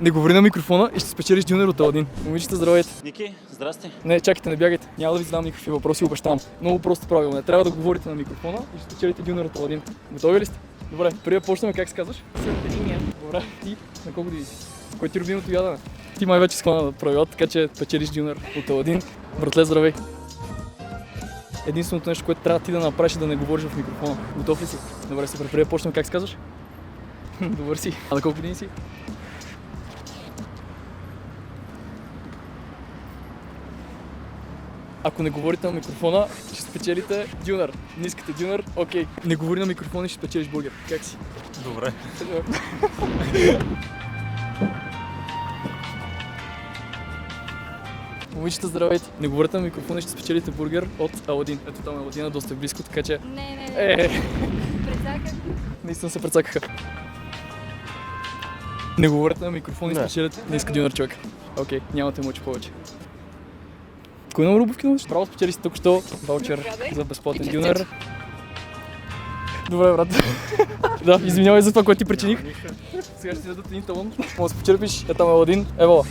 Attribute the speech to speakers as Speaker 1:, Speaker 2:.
Speaker 1: Не говори на микрофона и ще спечелиш дюнер от Аладин. Момичета, здравейте.
Speaker 2: Ники, здрасти.
Speaker 1: Не, чакайте, не бягайте. Няма да ви задам никакви въпроси, обещавам. Много просто правило. Не трябва да говорите на микрофона и ще спечелите дюнер от Аладин. Готови ли сте? Добре, преди да почнем, как се казваш?
Speaker 3: Светлиния.
Speaker 1: Добре, ти на колко години си? Кой ти е любимото ядене? Ти май вече склона правила, така че печелиш дюнер от Аладин. Братле, здравей. Единственото нещо, което трябва ти да направиш е да не говориш в микрофона. Готов ли си? Добре, супер. Преди да почнем, как се казваш? Добър си. А на колко години си? Ако не говорите на микрофона, ще спечелите дюнер. Не искате дюнер? Окей. Не говори на микрофона и ще спечелиш бургер. Как си?
Speaker 2: Добре.
Speaker 1: Момичета, здравейте. Не говорите на микрофона и ще спечелите бургер от Аладин. Ето там Аладин е доста близко, така че...
Speaker 3: Не. Прецаках.
Speaker 1: Наистина се прецакаха. Не говорите на микрофона и спечелите. Не иска дюнер, човек. Окей, нямате мъчи повече. Кой номер обувки носиш? Право спечели си тук-що ваучер за безплатен дюнер. Добре, брат. Да, извинявай за това, което ти причиних. Сега ще ти дадат един талон. Може да спечелиш, е там Аладин. Ево.